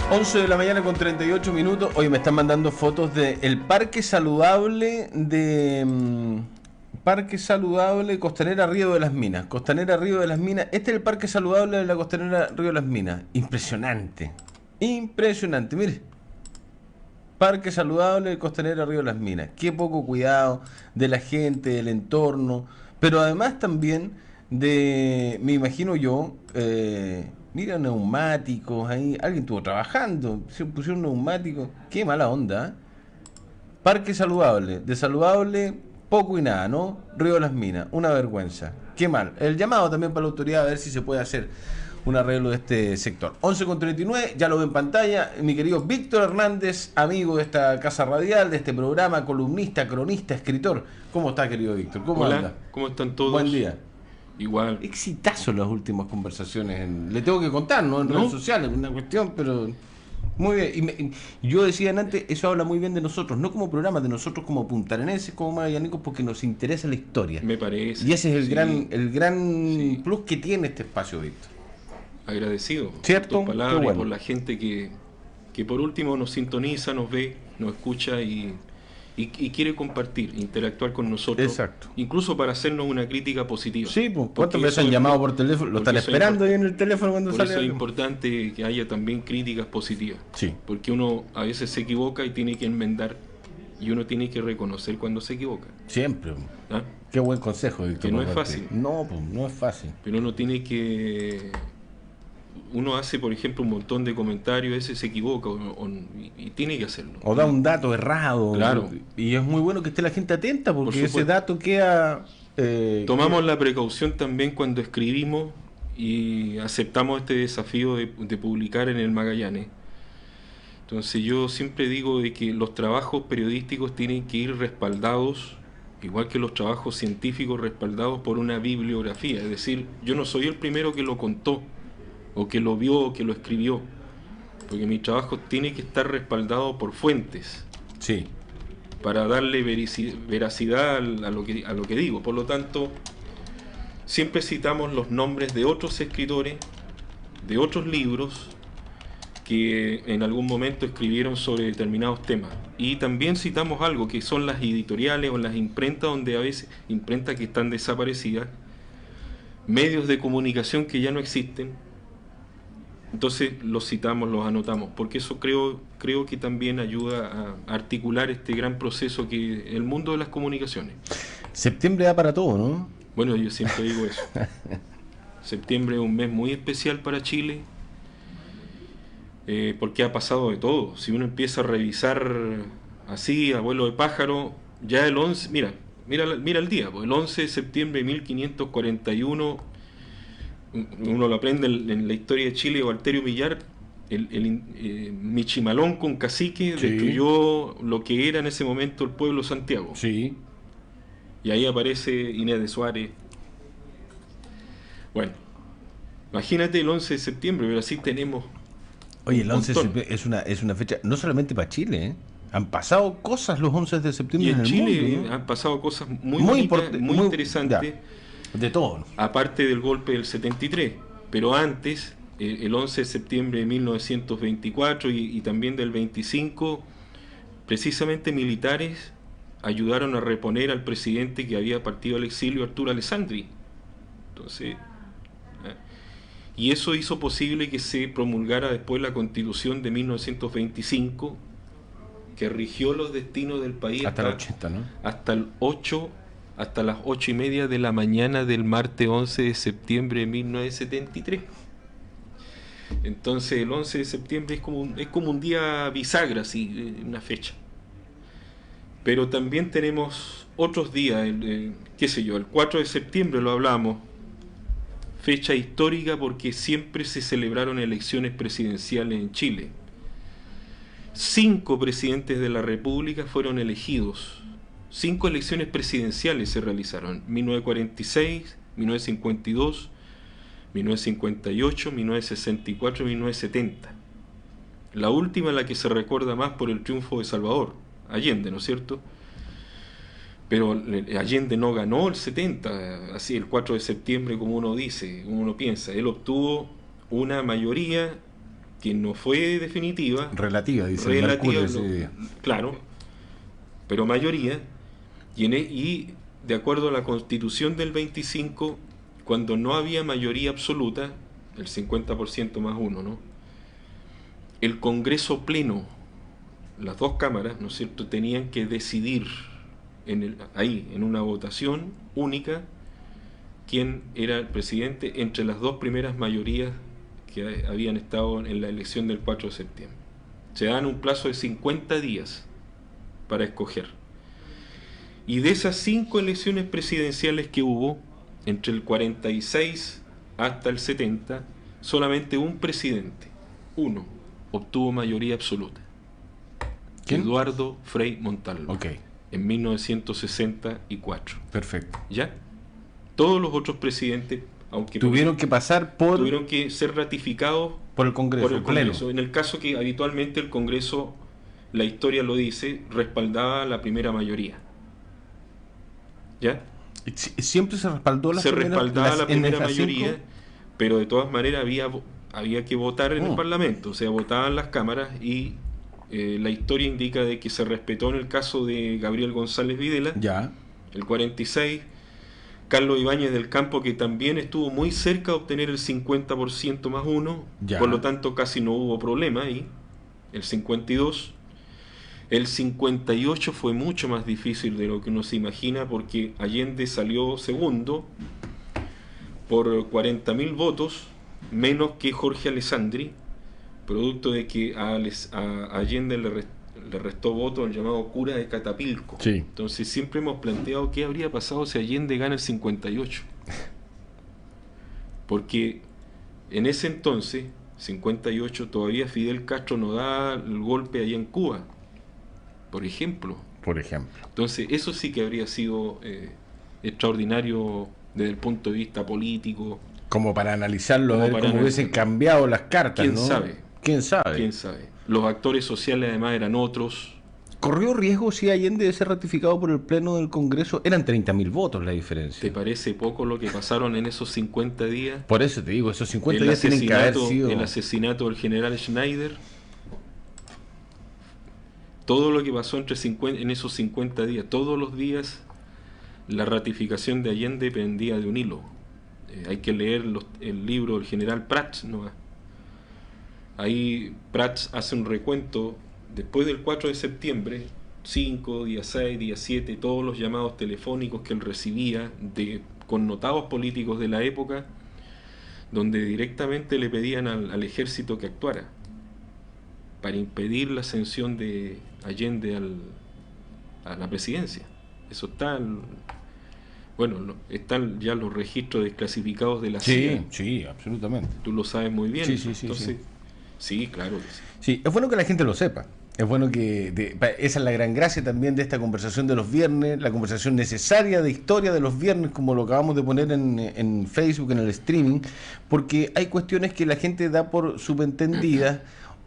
11 de la mañana con 38 minutos. Hoy me están mandando fotos del Parque Saludable Parque Saludable Costanera Río de las Minas. Costanera Río de las Minas. Este es el Parque Saludable de la Costanera Río de las Minas. Impresionante. Impresionante. Mire. Parque Saludable de Costanera Río de las Minas. Qué poco cuidado de la gente, del entorno. Pero además también me imagino yo, mira, neumáticos ahí. Alguien estuvo trabajando. Se pusieron neumáticos. Qué mala onda. Parque Saludable. De saludable, poco y nada, ¿no? Río de las Minas. Una vergüenza. Qué mal. El llamado también para la autoridad a ver si se puede hacer un arreglo de este sector. 11:39, ya lo ve en pantalla, mi querido Víctor Hernández, amigo de esta casa radial, de este programa, columnista, cronista, escritor. ¿Cómo está, querido Víctor? ¿Cómo Hola, anda? ¿cómo están todos? Buen día. Igual. Exitazo las últimas conversaciones. Le tengo que contar, ¿no? En redes sociales, una cuestión, pero muy bien. Y yo decía antes, eso habla muy bien de nosotros, no como programa, de nosotros como puntarenenses, como magallanicos, porque nos interesa la historia. Me parece. Y ese es el gran Sí. plus que tiene este espacio, Víctor. Agradecido ¿Cierto? por tus palabras Qué bueno. y por la gente que por último nos sintoniza, nos ve, nos escucha y quiere compartir, interactuar con nosotros. Exacto. Incluso para hacernos una crítica positiva. Sí, pues, Porque ¿cuántas veces eso han es llamado muy- por teléfono? Lo porque están eso es esperando ahí en el teléfono cuando Por sale eso es algo. importante que haya también críticas positivas. Sí. Porque uno a veces se equivoca y tiene que enmendar y uno tiene que reconocer cuando se equivoca. Siempre. ¿Ah? Qué buen consejo, Víctor. Que no es por parte. fácil. No, pues, no es fácil. Pero uno tiene que... Uno hace, por ejemplo, un montón de comentarios, ese se equivoca y tiene que hacerlo. O da un dato errado. Claro. Y es muy bueno que esté la gente atenta porque ese supuesto. dato queda... Tomamos la precaución también cuando escribimos y aceptamos este desafío de publicar en el Magallanes. Entonces yo siempre digo de que los trabajos periodísticos tienen que ir respaldados, igual que los trabajos científicos, respaldados por una bibliografía. Es decir, yo no soy el primero que lo contó, o que lo vio, o que lo escribió, porque mi trabajo tiene que estar respaldado por fuentes Sí. para darle veracidad a lo que digo. Por lo tanto, siempre citamos los nombres de otros escritores, de otros libros que en algún momento escribieron sobre determinados temas. Y también citamos algo que son las editoriales o las imprentas, donde a veces, imprentas que están desaparecidas, medios de comunicación que ya no existen. Entonces los citamos, los anotamos, porque eso creo que también ayuda a articular este gran proceso que es el mundo de las comunicaciones. Septiembre da para todo, ¿no? Bueno, yo siempre digo eso. Septiembre es un mes muy especial para Chile, porque ha pasado de todo. Si uno empieza a revisar así, a vuelo de pájaro, ya el 11, mira el día, pues, el 11 de septiembre de 1541, uno lo aprende en la historia de Chile, Walterio Millar, Michimalón con cacique, Sí. destruyó lo que era en ese momento el pueblo de Santiago. Sí. Y ahí aparece Inés de Suárez. Bueno, imagínate el 11 de septiembre, pero así tenemos... Oye, el un 11 de montón. septiembre es una fecha, no solamente para Chile, ¿eh? Han pasado cosas los 11 de septiembre Y en en el Chile mundo, ¿no? han pasado cosas muy bonitas, muy interesantes, De todo, ¿no? aparte del golpe del 73. Pero antes, el 11 de septiembre de 1924 y también del 25, precisamente militares ayudaron a reponer al presidente que había partido al exilio, Arturo Alessandri. Entonces, y eso hizo posible que se promulgara después la Constitución de 1925, que rigió los destinos del país Hasta el 80, ¿no? hasta las 8:30 de la mañana del martes 11 de septiembre de 1973. Entonces el 11 de septiembre es como un día bisagra, así, una fecha. Pero también tenemos otros días, qué sé yo, el 4 de septiembre lo hablamos, fecha histórica porque siempre se celebraron elecciones presidenciales en Chile. 5 presidentes de la República fueron elegidos. 5 elecciones presidenciales se realizaron: 1946, 1952, 1958, 1964 y 1970. La última, la que se recuerda más por el triunfo de Salvador Allende, ¿no es cierto? Pero Allende no ganó el 70, así el 4 de septiembre como uno dice, uno piensa. Él obtuvo una mayoría que no fue definitiva, Relativa, dice el Mercurio ese día. Claro, pero mayoría, y de acuerdo a la Constitución del 25, cuando no había mayoría absoluta, el 50% más uno, ¿no? El Congreso Pleno, las dos cámaras, ¿no es cierto?, tenían que decidir ahí, en una votación única, quién era el presidente entre las dos primeras mayorías que habían estado en la elección del 4 de septiembre. Se dan un plazo de 50 días para escoger. Y de esas 5 elecciones presidenciales que hubo, entre el 46 hasta el 70, solamente un presidente, uno, obtuvo mayoría absoluta. ¿Quién? Eduardo Frei Montalva. Okay. En 1964. Perfecto. ¿Ya? Todos los otros presidentes, aunque tuvieron que ser ratificados por el Congreso. Pleno. En el caso que habitualmente el Congreso, la historia lo dice, respaldaba la primera mayoría. ¿Ya? Siempre se respaldó la primera mayoría, pero de todas maneras había que votar en el Parlamento, o sea, votaban las cámaras, y la historia indica de que se respetó en el caso de Gabriel González Videla, ya, el 46, Carlos Ibáñez del Campo, que también estuvo muy cerca de obtener el 50% más uno, ya, por lo tanto casi no hubo problema ahí, el 52. El 58 fue mucho más difícil de lo que uno se imagina, porque Allende salió segundo por 40.000 votos, menos que Jorge Alessandri, producto de que a Allende le restó votos el llamado cura de Catapilco. Sí. Entonces siempre hemos planteado qué habría pasado si Allende gana el 58. Porque en ese entonces, 58, todavía Fidel Castro no da el golpe allá en Cuba. Por ejemplo. Entonces, eso sí que habría sido extraordinario desde el punto de vista político. Como para analizarlo, cómo hubiesen cambiado las cartas, ¿Quién ¿no? sabe? ¿Quién sabe? Los actores sociales además eran otros. ¿Corrió riesgo si Allende de ser ratificado por el Pleno del Congreso? Eran 30.000 votos la diferencia. ¿Te parece poco lo que pasaron en esos 50 días? Por eso te digo, esos 50 días tienen que haber sido... El asesinato del general Schneider... Todo lo que pasó en esos 50 días, todos los días, la ratificación de Allende pendía de un hilo. Hay que leer el libro del general Prats, ¿no? Ahí Prats hace un recuento, después del 4 de septiembre, 5, día 6, día 7, todos los llamados telefónicos que él recibía de connotados políticos de la época, donde directamente le pedían al ejército que actuara para impedir la ascensión de Allende a la presidencia. Eso está, están ya los registros desclasificados de la CIA. Sí, absolutamente. Tú lo sabes muy bien. Sí. Entonces, sí, claro que sí. Sí, es bueno que la gente lo sepa. Es bueno esa es la gran gracia también de esta conversación de los viernes, la conversación necesaria de historia de los viernes, como lo acabamos de poner en Facebook, en el streaming, porque hay cuestiones que la gente da por subentendidas,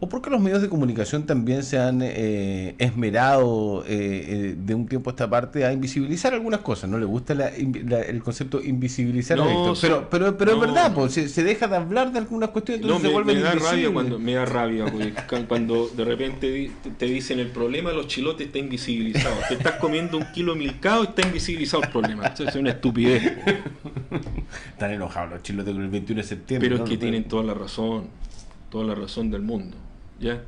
o porque los medios de comunicación también se han esmerado de un tiempo a esta parte a invisibilizar algunas cosas. No le gusta el concepto invisibilizar, no, pero es verdad, pues, se deja de hablar de algunas cuestiones, entonces se vuelve invisible. Me da rabia cuando de repente te dicen el problema de los chilotes está invisibilizado. Te estás comiendo un kilo de milcao y está invisibilizado el problema. Eso es una estupidez. Están enojados los chilotes con el 21 de septiembre. Pero es que tienen toda la razón del mundo. ¿Ya?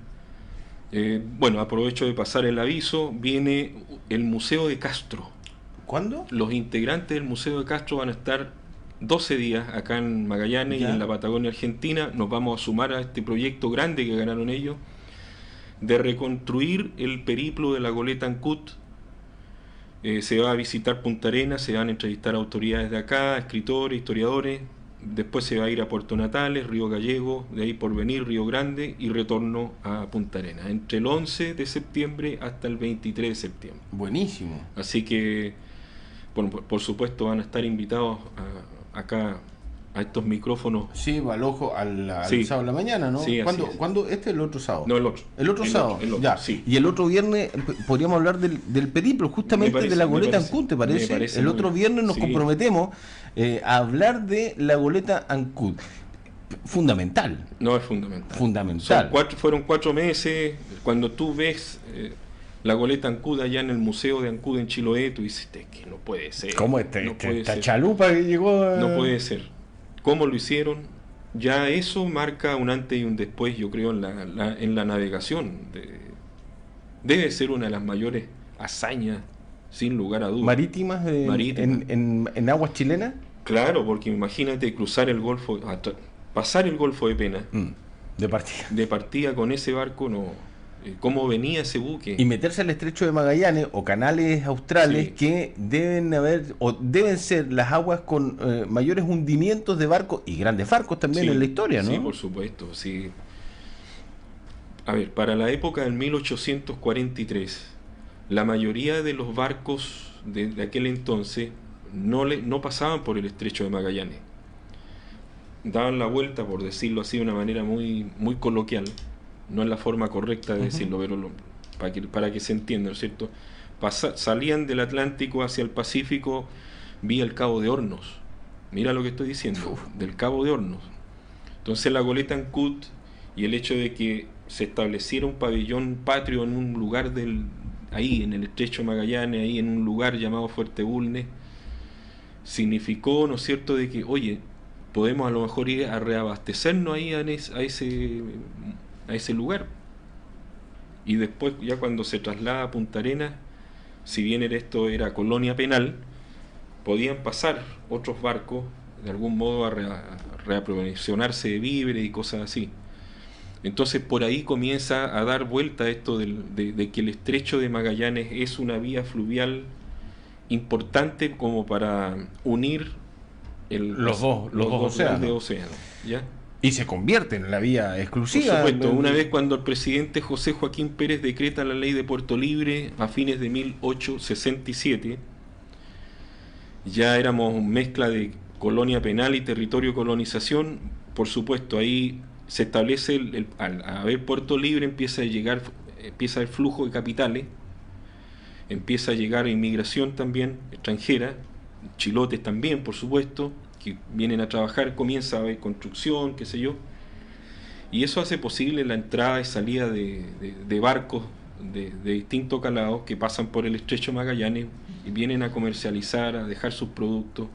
Bueno, aprovecho de pasar el aviso. Viene el Museo de Castro. ¿Cuándo? Los integrantes del Museo de Castro van a estar 12 días acá en Magallanes y en la Patagonia Argentina. Nos vamos a sumar a este proyecto grande que ganaron ellos de reconstruir el periplo de la goleta Ancud. Se va a visitar Punta Arenas, se van a entrevistar a autoridades de acá, escritores, historiadores. Después se va a ir a Puerto Natales, Río Gallego, de ahí Porvenir, Río Grande y retorno a Punta Arenas, entre el 11 de septiembre hasta el 23 de septiembre. Buenísimo. Así que, bueno, por supuesto van a estar invitados acá a estos micrófonos. Sí, al ojo al sábado en la mañana, ¿no? Sí, ¿Cuándo? ¿Este es el otro sábado? No, el otro. El otro sábado, ya. Sí. Y el otro viernes podríamos hablar del periplo, justamente de la goleta Ancud, ¿te parece? El otro viernes nos comprometemos a hablar de la goleta Ancud. fundamental. No es fundamental. Fundamental. Fueron 4 meses. Cuando tú ves la goleta Ancud allá en el Museo de Ancud en Chiloé, tú dices que no puede ser. ¿Cómo no puede esta ser. chalupa que llegó a... No puede ser. ¿Cómo lo hicieron? Ya eso marca un antes y un después, yo creo, en la navegación. Debe ser una de las mayores hazañas, sin lugar a dudas. Marítimas, en aguas chilenas. Claro, porque imagínate cruzar el Golfo, pasar el Golfo de Pena. De partida. De partida con ese barco, no. ¿Cómo venía ese buque? Y meterse al estrecho de Magallanes o canales australes, Sí. que deben haber, o deben ser las aguas con mayores hundimientos de barcos y grandes barcos también Sí, en la historia, ¿no? Sí, por supuesto, sí. A ver, para la época del 1843, la mayoría de los barcos de aquel entonces no pasaban por el estrecho de Magallanes. Daban la vuelta, por decirlo así de una manera muy, muy coloquial, no es la forma correcta de decirlo, pero para que se entienda, ¿no es cierto? Salían del Atlántico hacia el Pacífico vía el Cabo de Hornos. Mira lo que estoy diciendo, del Cabo de Hornos. Entonces la goleta Ancud y el hecho de que se estableciera un pabellón patrio en un lugar ahí en el estrecho de Magallanes, ahí en un lugar llamado Fuerte Bulnes, significó, ¿no es cierto?, de que, oye, podemos a lo mejor ir a reabastecernos ahí a ese lugar. Y después, ya cuando se traslada a Punta Arenas, si bien esto era colonia penal, podían pasar otros barcos de algún modo a reaprovisionarse de víveres y cosas así. Entonces por ahí comienza a dar vuelta esto de que el estrecho de Magallanes es una vía fluvial importante como para unir los dos océanos. ¿Ya? Y se convierte en la vía exclusiva. Por supuesto, una vez cuando el presidente José Joaquín Pérez decreta la ley de Puerto Libre a fines de 1867, ya éramos mezcla de colonia penal y territorio de colonización. Por supuesto, ahí se establece, al haber Puerto Libre empieza el flujo de capitales, empieza a llegar inmigración también extranjera, chilotes también, por supuesto, que vienen a trabajar, comienza a haber construcción, qué sé yo, y eso hace posible la entrada y salida de barcos de distintos calados que pasan por el estrecho de Magallanes y vienen a comercializar, a dejar sus productos.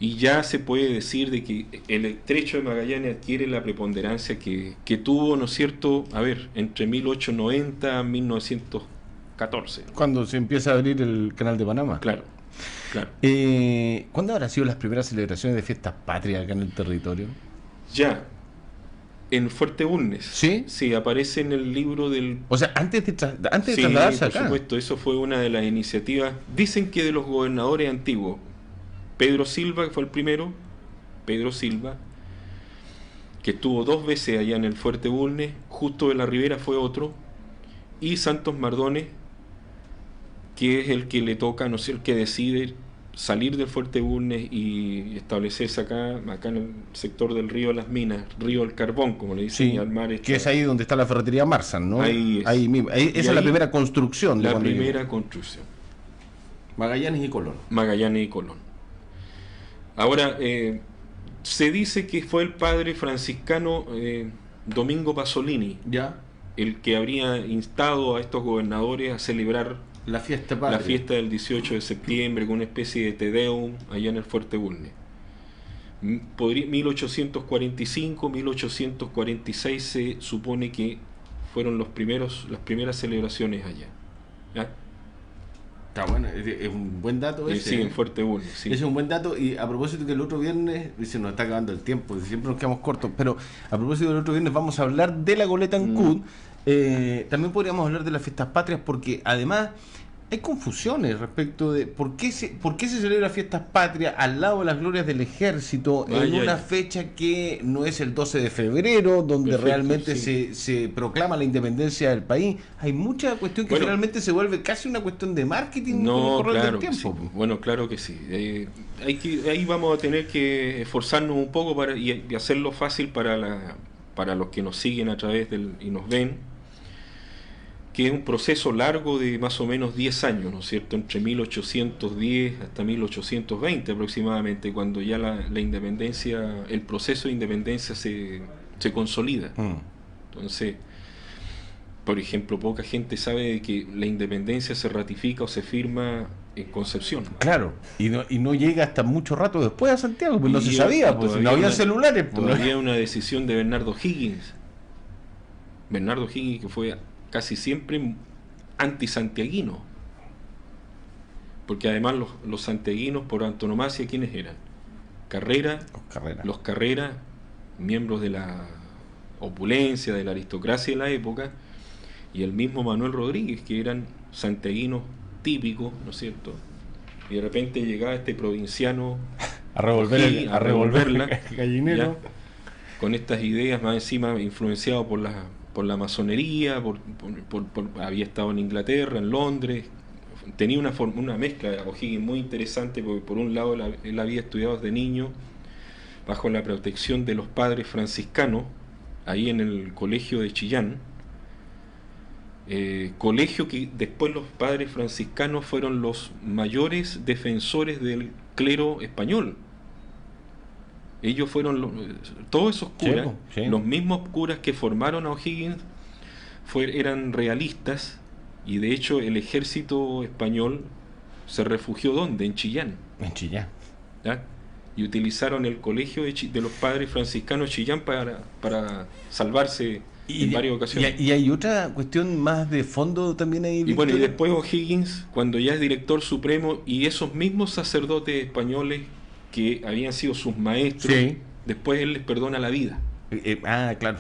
Y ya se puede decir de que el estrecho de Magallanes adquiere la preponderancia que tuvo, ¿no es cierto?, a ver, entre 1890 y 1914. Cuando se empieza a abrir el canal de Panamá. Claro, claro. ¿Cuándo habrán sido las primeras celebraciones de fiestas patrias acá en el territorio? Ya, en Fuerte Bulnes. ¿Sí? Sí, aparece en el libro del... O sea, antes de Sí, trasladarse acá. por supuesto, eso fue una de las iniciativas. Dicen que de los gobernadores antiguos, Pedro Silva, que fue el primero, Pedro Silva, que estuvo 2 veces allá en el Fuerte Bulnes, Justo de la Ribera fue otro, y Santos Mardones, que es el que le toca, no sé, el que decide salir del Fuerte Bulnes y establecerse acá en el sector del río de las Minas, río del Carbón, como le dicen, Sí, y al mar que es ahí donde está la ferretería Marsan, ¿no? Ahí es. Ahí, esa es la primera construcción. La primera construcción. Magallanes y Colón. Magallanes y Colón. Ahora, se dice que fue el padre franciscano Domingo Pasolini, Ya. el que habría instado a estos gobernadores a celebrar La fiesta patria. la fiesta del 18 de septiembre con una especie de Te Deum allá en el Fuerte Bulnes. 1845, 1846 se supone que fueron las primeras celebraciones allá. ¿Ya? Está bueno, es un buen dato ese. Sí, en Fuerte Bulnes. Sí. Ese es un buen dato, y a propósito que el otro viernes, se nos está acabando el tiempo, siempre nos quedamos cortos, pero a propósito del otro viernes vamos a hablar de la goleta Ancud. También podríamos hablar de las fiestas patrias, porque además hay confusiones respecto de por qué se celebra fiestas patrias al lado de las glorias del ejército en una fecha que no es el 12 de febrero, donde Perfecto, realmente sí. se proclama la independencia del país. Hay mucha cuestión que finalmente se vuelve casi una cuestión de marketing con el correr del tiempo. Sí. Bueno, claro que sí. Ahí vamos a tener que esforzarnos un poco y hacerlo fácil para los que nos siguen a través y nos ven. que es un proceso largo de más o menos 10 años, ¿no es cierto?, entre 1810 hasta 1820 aproximadamente, cuando ya la independencia, el proceso de independencia se consolida. Entonces, por ejemplo, poca gente sabe de que la independencia se ratifica o se firma en Concepción. Claro, y no llega hasta mucho rato después a Santiago, pues no se sabía, pues no había celulares. Pues, todavía una decisión de Bernardo Higgins. Bernardo Higgins, que fue casi siempre anti-santiaguino, porque además los santiaguinos por antonomasia, ¿quiénes eran? Los Carrera, miembros de la opulencia, de la aristocracia de la época, y el mismo Manuel Rodríguez, que eran santiaguinos típicos, ¿no es cierto? Y de repente llegaba este provinciano a revolverla gallinero, ya, con estas ideas, más encima influenciado por la masonería, había estado en Inglaterra, en Londres, tenía una mezcla de O'Higgins muy interesante, porque por un lado él había estudiado desde niño bajo la protección de los padres franciscanos, ahí en el colegio de Chillán, colegio que después los padres franciscanos fueron los mayores defensores del clero español. Ellos fueron todos esos curas, sí. Los mismos curas que formaron a O'Higgins eran realistas, y de hecho el ejército español se refugió ¿dónde? En Chillán. En Chillán. ¿Ya? Y utilizaron el colegio de los padres franciscanos de Chillán para salvarse en varias ocasiones. Y hay otra cuestión más de fondo también ahí. Y bueno, y después O'Higgins, cuando ya es director supremo, y esos mismos sacerdotes españoles que habían sido sus maestros, sí, después él les perdona la vida. Claro.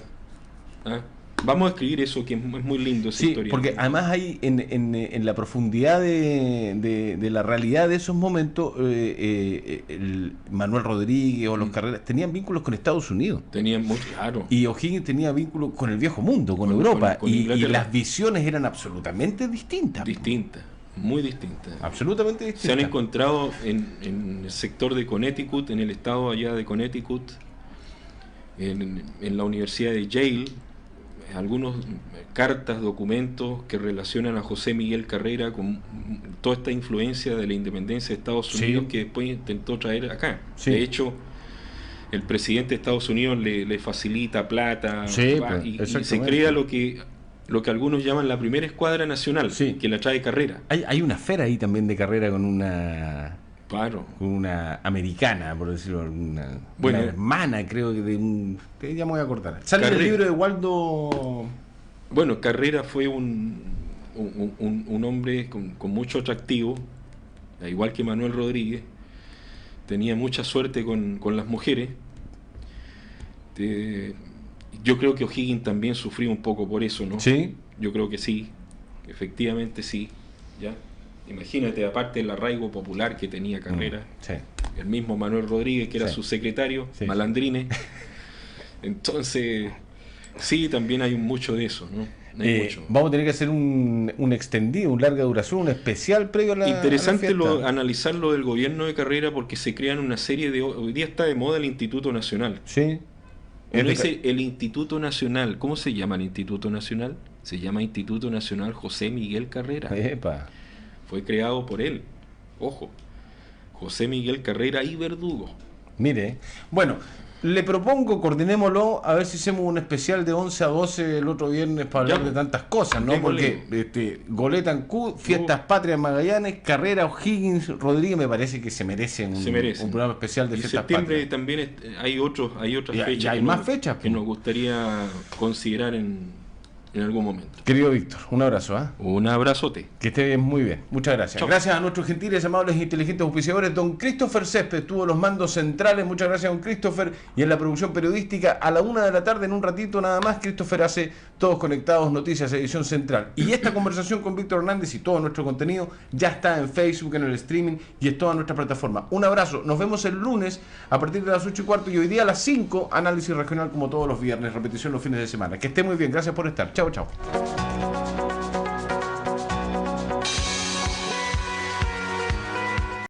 Vamos a escribir eso, que es muy lindo esa historia. Porque además hay en la profundidad de la realidad de esos momentos, el Manuel Rodríguez o los Carreras tenían vínculos con Estados Unidos. Tenían mucho, claro. Y O'Higgins tenía vínculos con el viejo mundo, con Europa, y las visiones eran absolutamente distintas. Muy distintas. Absolutamente distintas. Se han encontrado en el sector de Connecticut, en el estado allá de Connecticut, en la Universidad de Yale, algunos cartas, documentos que relacionan a José Miguel Carrera con toda esta influencia de la independencia de Estados Unidos, sí, que después intentó traer acá. Sí. De hecho, el presidente de Estados Unidos le facilita plata, sí, y se crea lo que algunos llaman la primera escuadra nacional, sí, que la trae Carrera. Hay una esfera ahí también de Carrera con una... Claro. Una americana, por decirlo, una hermana, creo que ya me voy a acordar. Sale el libro de Waldo. Bueno, Carrera fue un hombre con mucho atractivo, igual que Manuel Rodríguez. Tenía mucha suerte con las mujeres. Yo creo que O'Higgins también sufrió un poco por eso, ¿no? Sí. Yo creo que sí, efectivamente sí, ¿ya? Imagínate, aparte del arraigo popular que tenía Carrera, sí, el mismo Manuel Rodríguez, que era sí, su secretario, sí, Malandrines. Entonces, sí, también hay mucho de eso, ¿no? Vamos a tener que hacer un extendido, un larga duración, un especial previo a la interesante fiesta. Analizar lo del gobierno de Carrera, porque se crean una serie de... Hoy día está de moda el Instituto Nacional. Sí. Uno dice el Instituto Nacional. ¿Cómo se llama el Instituto Nacional? Se llama Instituto Nacional José Miguel Carrera. Epa. Fue creado por él. Ojo. José Miguel Carrera y Verdugo. Mire, bueno, le propongo, coordinémoslo, a ver si hacemos un especial de 11 a 12 el otro viernes para hablar de tantas cosas, ¿no? Porque Goleta en Q, Fiestas Patrias Magallanes, Carrera, O'Higgins, Rodríguez, me parece que se merecen un programa especial de Fiestas Patrias. En septiembre también hay otras fechas. Ya hay más fechas. Que nos gustaría considerar en algún momento. Querido Víctor, un abrazo. Un abrazote. Que esté muy bien. Muchas gracias. Chau. Gracias a nuestros gentiles, amables e inteligentes auspiciadores. Don Christopher Césped tuvo los mandos centrales. Muchas gracias, don Christopher. Y en la producción periodística, a la 1 de la tarde, en un ratito nada más, Christopher hace Todos Conectados, Noticias, edición central. Y esta conversación con Víctor Hernández y todo nuestro contenido ya está en Facebook, en el streaming y en toda nuestra plataforma. Un abrazo. Nos vemos el lunes a partir de las 8:15 y hoy día a las 5, análisis regional como todos los viernes, repetición los fines de semana. Que esté muy bien. Gracias por estar. Chao, chao.